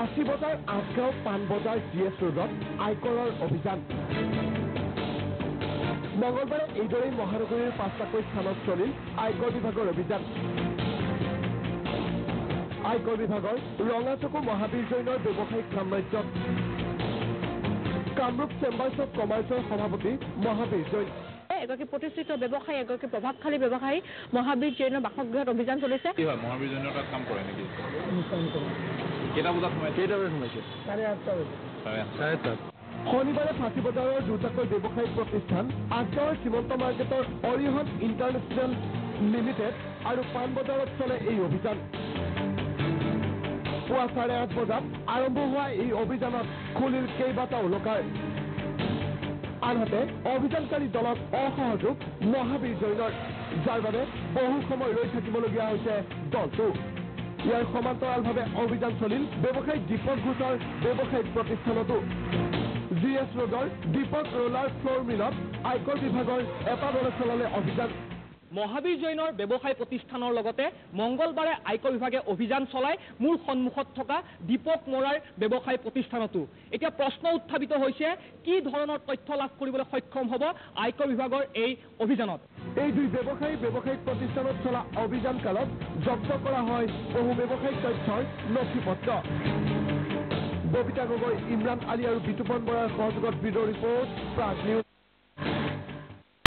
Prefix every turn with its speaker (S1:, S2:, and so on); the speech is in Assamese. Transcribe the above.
S1: ফাঁচী বজাৰ আঠগাঁও পাণ বজাৰ GS ৰোডত আয়কৰৰ অভিযান মঙলবাৰে এইদৰেই মহানগৰীৰ 5টাকৈ স্থানত চলিল আয়কৰ বিভাগৰ অভিযান আয়কৰ বিভাগৰ ৰঙাচকু মহাবীৰ জৈনৰ ব্যৱসায়িক সাম্ৰাজ্যত কামৰূপ চেম্বাৰ্ছ অফ কমাৰ্চৰ সভাপতি মহাবীৰ জৈন
S2: এগৰাকী প্ৰতিষ্ঠিত ব্যৱসায়ী এগৰাকী প্ৰভাৱশালী ব্যৱসায়ী মহাবীৰ জৈনৰ বাসগৃহত অভিযান চলিছে
S3: কি হয় মহাবীৰ জৈনৰ তাত কাম কৰে নেকি কেইটা বজাত সোমাইছে 8:30
S1: শনিবাৰে ফাঁচী বজাৰৰ দুটাকৈ ব্যৱসায়িক প্ৰতিষ্ঠান আঠগাঁৱৰ সীমন্ত মাৰ্কেটৰ অৰিহন ইণ্টাৰনেশ্যনেল লিমিটেড আৰু পাণ বজাৰত চলে এই অভিযান পুৱা 8:30 বজাত আৰম্ভ হোৱা এই অভিযানত খুলিল কেইবাটাও লোকাৰ আনহাতে অভিযানকাৰী দলত অসহযোগ মহাবীৰ জৈনৰ যাৰ বাবে বহু সময় ৰৈ থাকিবলগীয়া হৈছে দলটো ইয়াৰ সমান্তৰালভাৱে অভিযান চলিল ব্যৱসায়িক দীপক ঘোষৰ ব্যৱসায়িক প্ৰতিষ্ঠানতো GS ৰোডৰ দীপক ৰোলাৰ ফ্ল'ৰ মিলত আয়কৰ বিভাগৰ এটা দলে চলালে অভিযান
S4: মহাবীৰ জৈনৰ ব্যৱসায় প্ৰতিষ্ঠানৰ লগতে মংগলবাৰে আয়কৰ বিভাগে অভিযান চলাই মূল সন্মুখত থকা দীপক মোৰাৰ ব্যৱসায় প্ৰতিষ্ঠানতো এতিয়া প্ৰশ্ন উত্থাপিত হৈছে কি ধৰণৰ তথ্য লাভ কৰিবলৈ সক্ষম হ'ব আয়কৰ বিভাগৰ এই অভিযানত
S1: এই দুই ব্যৱসায়িক প্ৰতিষ্ঠানত চলা অভিযান কালত জব্দ কৰা হয় বহু ব্যৱসায়িক তথ্যৰ নথিপত্ৰ ববিতা গগৈ ইমৰান আলী আৰু বিতুপন বৰাৰ সহযোগত ভিডিঅ' ৰিপৰ্ট প্ৰাগ নিউজ